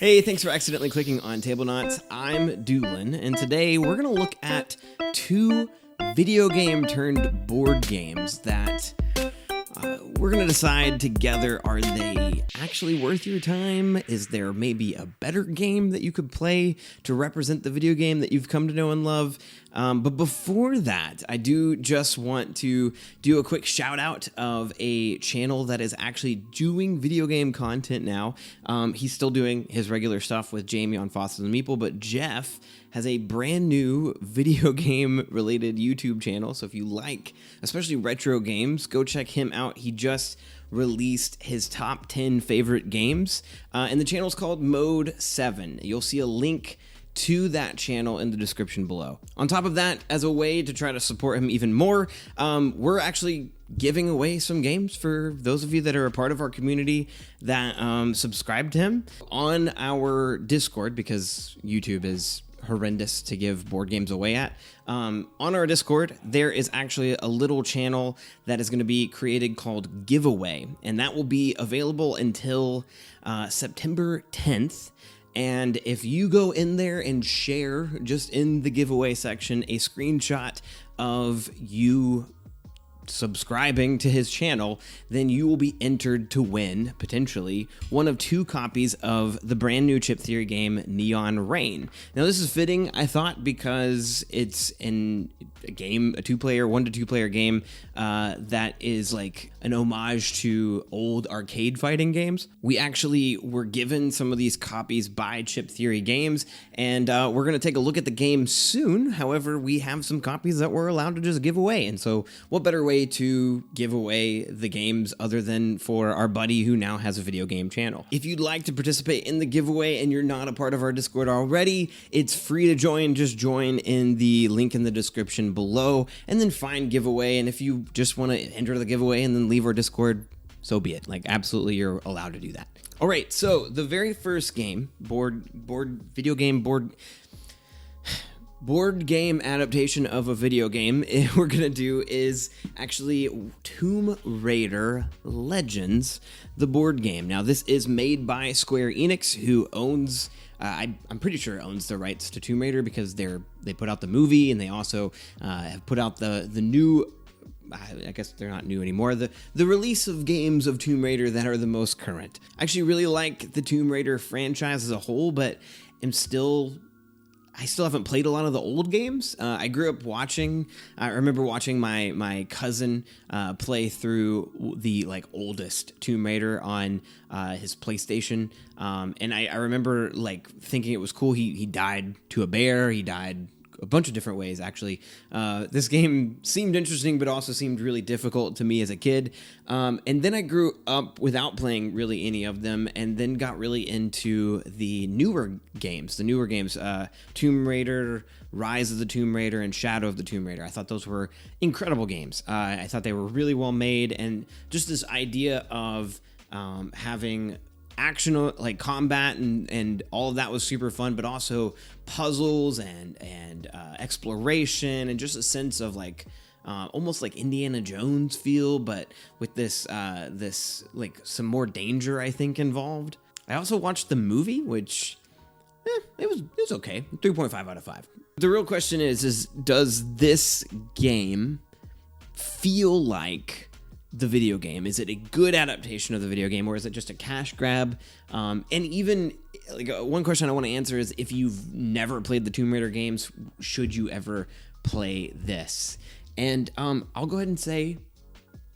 Hey, thanks for accidentally clicking on Tablenauts. I'm Doolin, and today we're going to look at two video game turned board games that we're going to decide together, are they actually worth your time? Is there maybe a better game that you could play to represent the video game that you've come to know and love? But before that, I do just want to do a quick shout out of a channel that is actually doing video game content now. He's still doing his regular stuff with Jamie on Foster the Meeple, but Jeff has a brand new video game related YouTube channel. So if you like, especially retro games, go check him out. He just released his top 10 favorite games, and the channel is called Mode 7. You'll see a link to that channel in the description below. On top of that, as a way to try to support him even more, we're actually giving away some games for those of you that are a part of our community that subscribe to him on our Discord, because YouTube is horrendous to give board games away at. On our Discord, there is actually a little channel that is going to be created called Giveaway, and that will be available until September 10th. And if you go in there and share, just in the giveaway section, a screenshot of you subscribing to his channel, then you will be entered to win, potentially, one of 2 copies of the brand new Chip Theory game Neon Rain. Now this is fitting, I thought, because it's in a game, a 1 to 2 player game that is like an homage to old arcade fighting games. We actually were given some of these copies by Chip Theory Games, and we're going to take a look at the game soon. However, we have some copies that we're allowed to just give away, and so what better way to give away the games other than for our buddy who now has a video game channel. If you'd like to participate in the giveaway and you're not a part of our Discord already, it's free to join. Just join in the link in the description below and then find giveaway. And if you just want to enter the giveaway and then leave our Discord, so be it. Like, absolutely, you're allowed to do that. All right, so the very first game, board game adaptation of a video game we're gonna do is actually Tomb Raider Legends, the board game. Now this is made by Square Enix, who owns I'm pretty sure owns the rights to Tomb Raider, because they put out the movie, and they also have put out the new, I guess they're not new anymore, the release of games of Tomb Raider that are the most current. I actually really like the Tomb Raider franchise as a whole, but I still haven't played a lot of the old games. I grew up watching, I remember watching my cousin play through the oldest Tomb Raider on his PlayStation. And I remember thinking it was cool. He died to a bear. He died a bunch of different ways, actually. This game seemed interesting, but also seemed really difficult to me as a kid. And then I grew up without playing really any of them, and then got really into the newer games. Tomb Raider, Rise of the Tomb Raider, and Shadow of the Tomb Raider. I thought those were incredible games. I thought they were really well made, and just this idea of having action, combat and all of that was super fun, but also puzzles and exploration, and just a sense of almost like Indiana Jones feel, but with this some more danger, I think, involved. I also watched the movie, which it was okay, 3.5 out of 5. The real question is does this game feel like the video game? Is it a good adaptation of the video game, or is it just a cash grab? And even one question I want to answer is, if you've never played the Tomb Raider games, should you ever play this? And I'll go ahead and say,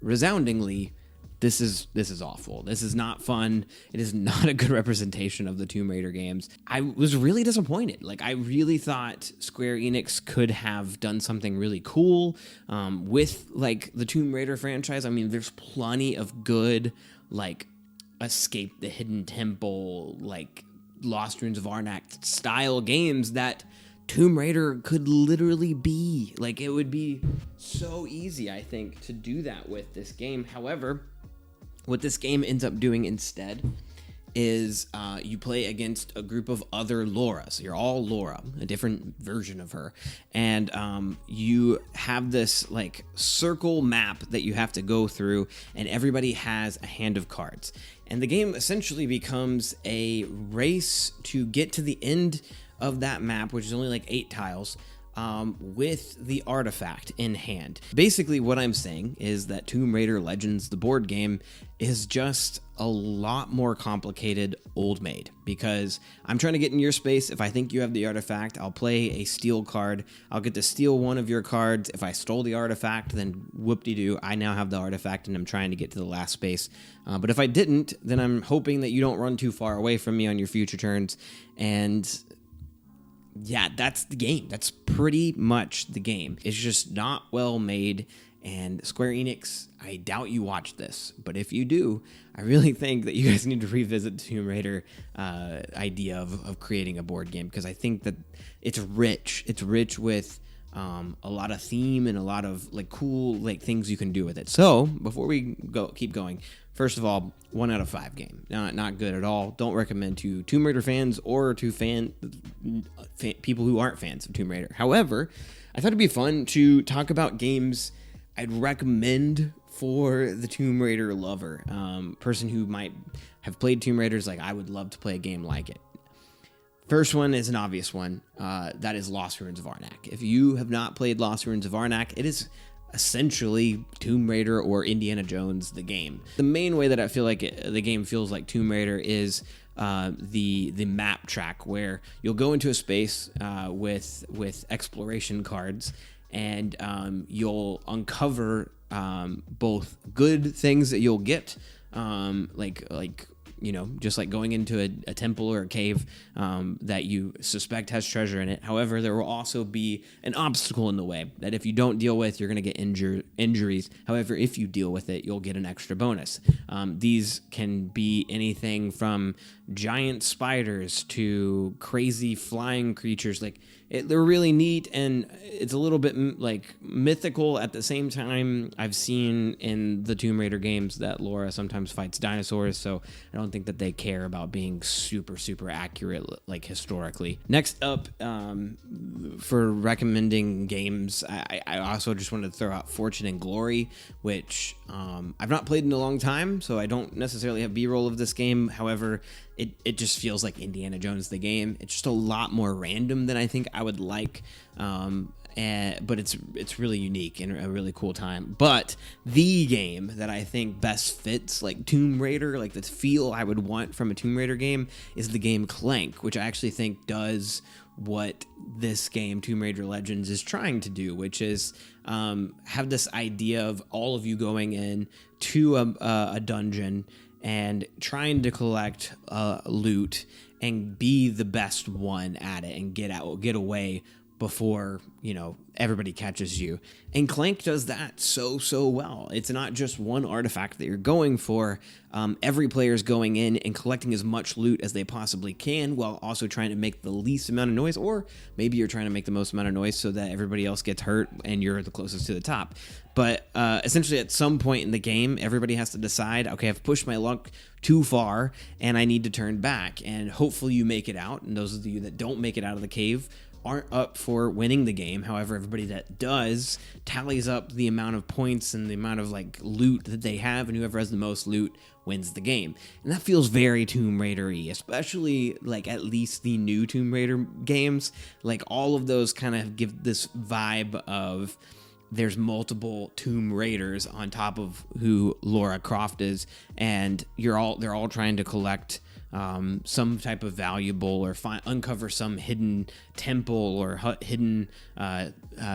resoundingly, this is awful. This is not fun. It is not a good representation of the Tomb Raider games. I was really disappointed. I really thought Square Enix could have done something really cool with the Tomb Raider franchise. I mean, there's plenty of good Escape the Hidden Temple, Lost Ruins of Arnak style games that Tomb Raider could literally be. It would be so easy, I think, to do that with this game. However, what this game ends up doing instead is you play against a group of other Laura. So you're all Laura, a different version of her. And you have this like circle map that you have to go through, and everybody has a hand of cards. And the game essentially becomes a race to get to the end of that map, which is only like 8 tiles, with the artifact in hand. Basically, what I'm saying is that Tomb Raider Legends, the board game, is just a lot more complicated old maid, because I'm trying to get in your space. If I think you have the artifact, I'll play a steal card. I'll get to steal one of your cards. If I stole the artifact, then whoop-de-doo, I now have the artifact and I'm trying to get to the last space. But if I didn't, then I'm hoping that you don't run too far away from me on your future turns. And yeah, that's the game. That's pretty much the game. It's just not well made. And Square Enix, I doubt you watch this, but if you do, I really think that you guys need to revisit the Tomb Raider idea of creating a board game, because I think that it's rich. It's rich with a lot of theme and a lot of like cool like things you can do with it. So before we keep going, first of all, 1 out of 5 game. Not good at all. Don't recommend to Tomb Raider fans or to people who aren't fans of Tomb Raider. However, I thought it'd be fun to talk about games I'd recommend for the Tomb Raider lover, person who might have played Tomb Raiders. Like, I would love to play a game like it. First one is an obvious one. That is Lost Ruins of Arnak. If you have not played Lost Ruins of Arnak, it is essentially Tomb Raider or Indiana Jones, the game. The main way that I feel like the game feels like Tomb Raider is the map track, where you'll go into a space with exploration cards, and you'll uncover both good things that you'll get, like you know, just like going into a temple or a cave that you suspect has treasure in it. However, there will also be an obstacle in the way that if you don't deal with, you're going to get injuries. However, if you deal with it, you'll get an extra bonus. These can be anything from giant spiders to crazy flying creatures. Like, they're really neat, and it's a little bit like mythical at the same time. I've seen in the Tomb Raider games that Laura sometimes fights dinosaurs, so I don't think that they care about being super accurate like historically. Next up, for recommending games, I also just wanted to throw out Fortune and Glory, which I've not played in a long time, so I don't necessarily have B-roll of this game. However, it just feels like Indiana Jones the game. It's just a lot more random than I think I would like, but it's really unique and a really cool time. But the game that I think best fits like Tomb Raider, like the feel I would want from a Tomb Raider game, is the game Clank, which I actually think does what this game, Tomb Raider Legends, is trying to do, which is have this idea of all of you going in to a dungeon and trying to collect loot and be the best one at it and get away before, you know, everybody catches you. And Clank does that so well. It's not just one artifact that you're going for. Every player's going in and collecting as much loot as they possibly can, while also trying to make the least amount of noise, or maybe you're trying to make the most amount of noise so that everybody else gets hurt and you're the closest to the top. But essentially, at some point in the game, everybody has to decide, okay, I've pushed my luck too far and I need to turn back. And hopefully you make it out. And those of you that don't make it out of the cave aren't up for winning the game. However, everybody that does tallies up the amount of points and the amount of like loot that they have, and whoever has the most loot wins the game. And that feels very Tomb Raider-y, especially like at least the new Tomb Raider games. Like, all of those kind of give this vibe of there's multiple Tomb Raiders on top of who Lara Croft is, and they're all trying to collect some type of valuable, or uncover some hidden temple or hidden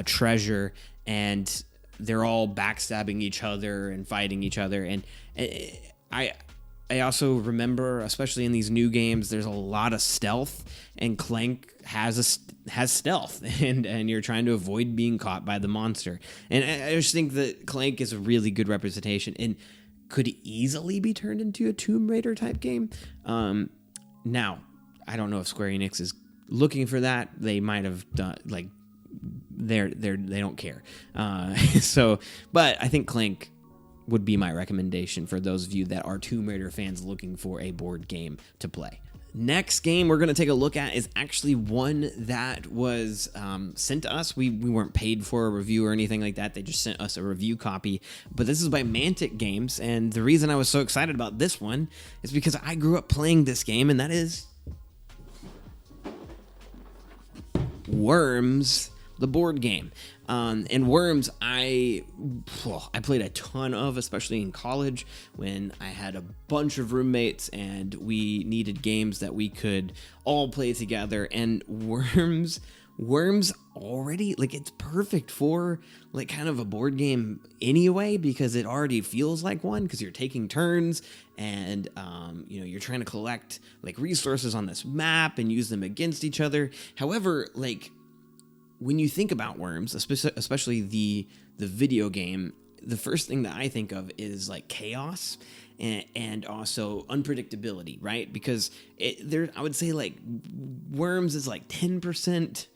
treasure, and they're all backstabbing each other and fighting each other. And I also remember, especially in these new games, there's a lot of stealth, and Clank has stealth, and you're trying to avoid being caught by the monster. And I just think that Clank is a really good representation and could easily be turned into a Tomb Raider type game. Now, I don't know if Square Enix is looking for that. They might have done, like, they don't care. But I think Clank would be my recommendation for those of you that are Tomb Raider fans looking for a board game to play. Next game we're going to take a look at is actually one that was sent to us. We weren't paid for a review or anything like that. They just sent us a review copy. But this is by Mantic Games, and the reason I was so excited about this one is because I grew up playing this game, and that is Worms, the board game. And Worms, I played a ton of, especially in college when I had a bunch of roommates and we needed games that we could all play together. And Worms already, like, it's perfect for like kind of a board game anyway, because it already feels like one, because you're taking turns and you're trying to collect like resources on this map and use them against each other. However, like, when you think about Worms, especially the video game, the first thing that I think of is like chaos and also unpredictability, right? Because I would say like Worms is like 10%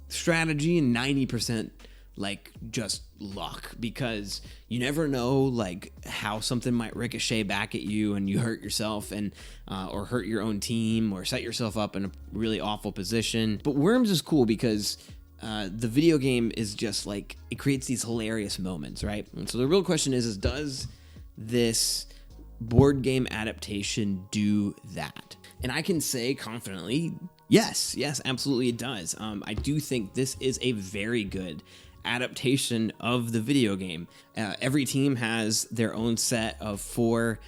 strategy and 90% like just luck, because you never know like how something might ricochet back at you and you hurt yourself and or hurt your own team or set yourself up in a really awful position. But Worms is cool because the video game is just like, it creates these hilarious moments, right? And so the real question is does this board game adaptation do that? And I can say confidently, yes, absolutely it does. I do think this is a very good adaptation of the video game. Every team has their own set of 4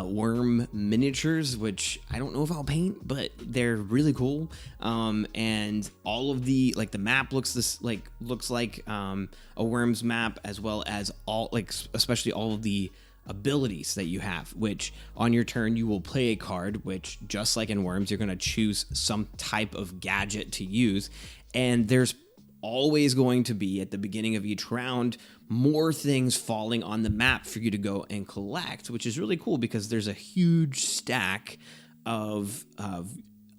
worm miniatures, which I don't know if I'll paint, but they're really cool. And all of the map looks like a Worms map, as well as especially all of the abilities that you have, which on your turn you will play a card, which just like in Worms, you're going to choose some type of gadget to use. And there's always going to be, at the beginning of each round, more things falling on the map for you to go and collect, which is really cool because there's a huge stack of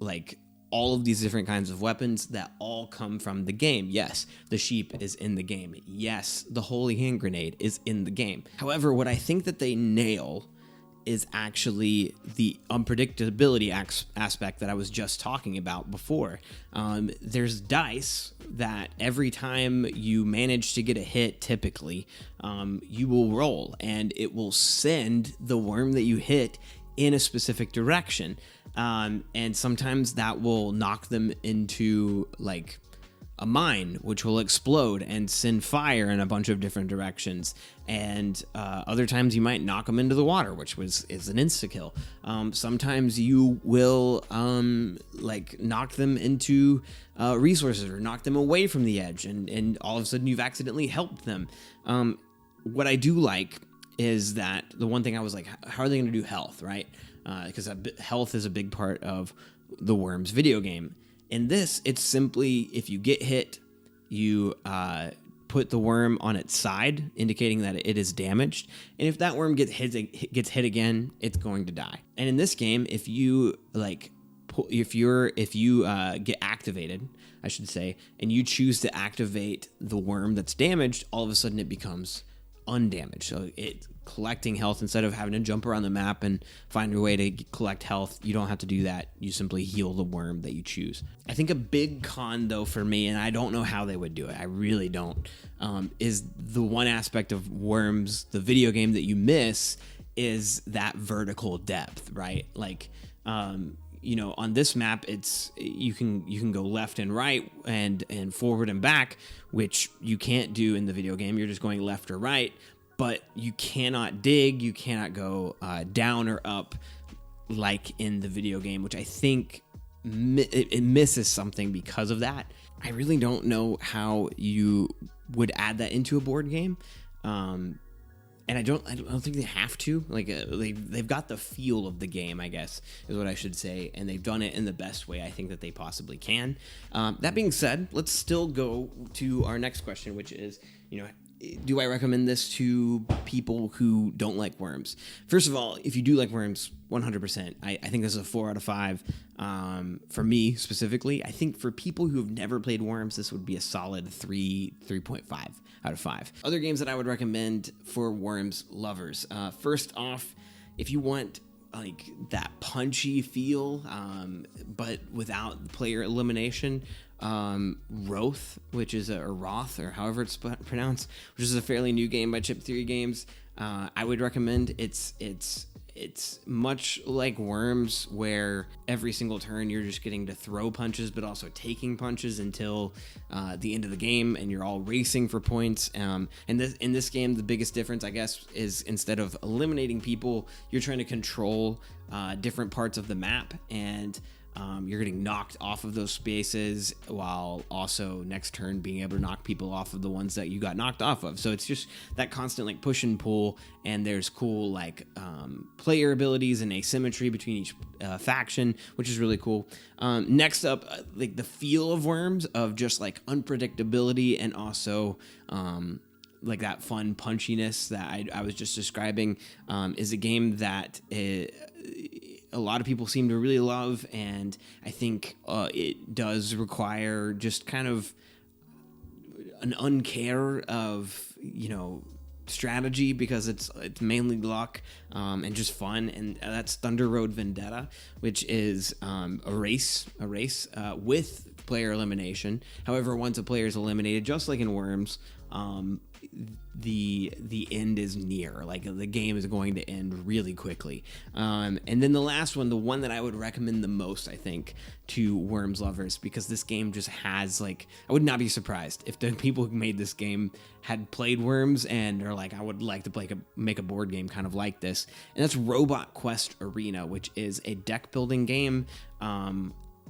like all of these different kinds of weapons that all come from the game. Yes, the sheep is in the game. Yes, the holy hand grenade is in the game. However, what I think that they nail is actually the unpredictability aspect that I was just talking about before. There's dice that every time you manage to get a hit, typically, you will roll, and it will send the worm that you hit in a specific direction. And sometimes that will knock them into like a mine, which will explode and send fire in a bunch of different directions. And other times you might knock them into the water, which is an insta-kill. Sometimes you will knock them into resources or knock them away from the edge, and all of a sudden you've accidentally helped them. What I do like is that the one thing I was like, how are they going to do health, right? Because health is a big part of the Worms video game. In this, it's simply, if you get hit, you put the worm on its side, indicating that it is damaged. And if that worm gets hit again, it's going to die. And in this game, if you get activated, I should say, and you choose to activate the worm that's damaged, all of a sudden it becomes undamaged. So it collecting health, instead of having to jump around the map and find your way to collect health, you don't have to do that. You simply heal the worm that you choose. I think a big con though for me, and I don't know how they would do it, I really don't, is the one aspect of Worms, the video game, that you miss is that vertical depth, right? Like, on this map, it's you can go left and right and forward and back, which you can't do in the video game. You're just going left or right, but you cannot dig. You cannot go down or up like in the video game, which I think it misses something because of that. I really don't know how you would add that into a board game. And I don't think they have to. Like they've got the feel of the game, I guess, is what I should say, and they've done it in the best way I think that they possibly can. That being said, let's still go to our next question, which is, do I recommend this to people who don't like Worms? First of all, if you do like Worms, 100%. I think this is a 4 out of 5. For me specifically, I think for people who have never played Worms, this would be a solid 3.5 out of 5. Other games that I would recommend for Worms lovers. First off, if you want like that punchy feel, but without player elimination. Roth, which is or Roth, or however it's pronounced, which is a fairly new game by Chip Theory Games. I would recommend. It's much like Worms, where every single turn you're just getting to throw punches, but also taking punches until the end of the game, and you're all racing for points. And in this game, the biggest difference, I guess, is instead of eliminating people, you're trying to control different parts of the map, and you're getting knocked off of those spaces while also next turn being able to knock people off of the ones that you got knocked off of. So it's just that constant like push and pull, and there's cool like player abilities and asymmetry between each faction, which is really cool. Next up, like the feel of Worms, of just like unpredictability, and also like that fun punchiness that I was just describing, is a game that a lot of people seem to really love, and I think it does require just kind of an uncare of, you know, strategy, because it's mainly luck and just fun. And that's Thunder Road Vendetta, which is a race with player elimination. However, once a player is eliminated, just like in Worms, the end is near. Like, the game is going to end really quickly. And then the last one, the one that I would recommend the most, I think, to Worms lovers, because this game just has, like, I would not be surprised if the people who made this game had played Worms and are like, I would like to make a board game kind of like this. And that's Robot Quest Arena, which is a deck building game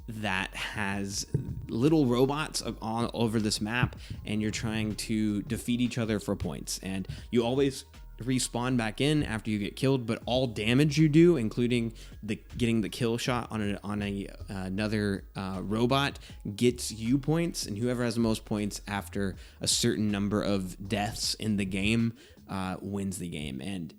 that has little robots all over this map, and you're trying to defeat each other for points. And you always respawn back in after you get killed, but all damage you do, including getting the kill shot on another robot, gets you points, and whoever has the most points after a certain number of deaths in the game wins the game. And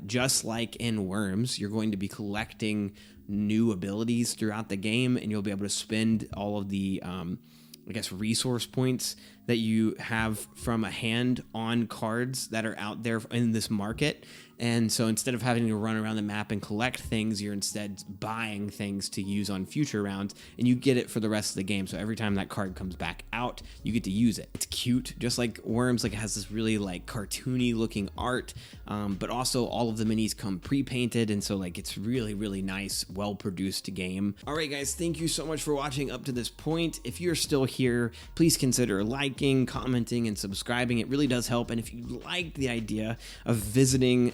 just like in Worms, you're going to be collecting new abilities throughout the game, and you'll be able to spend all of the I guess resource points that you have from a hand on cards that are out there in this market. And so instead of having to run around the map and collect things, you're instead buying things to use on future rounds, and you get it for the rest of the game. So every time that card comes back out, you get to use it. It's cute, just like Worms. Like, it has this really like cartoony looking art, but also all of the minis come pre-painted, and so like it's really, really nice, well-produced game. All right, guys, thank you so much for watching up to this point. If you're still here, please consider liking, commenting, and subscribing. It really does help. And if you like the idea of visiting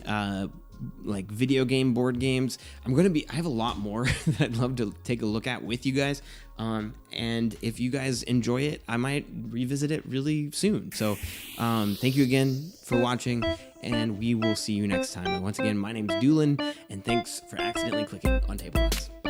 like video game board games, I have a lot more that I'd love to take a look at with you guys, and if you guys enjoy it, I might revisit it really soon. So thank you again for watching, and we will see you next time. And once again, my name's Doolin, and thanks for accidentally clicking on Tablenauts.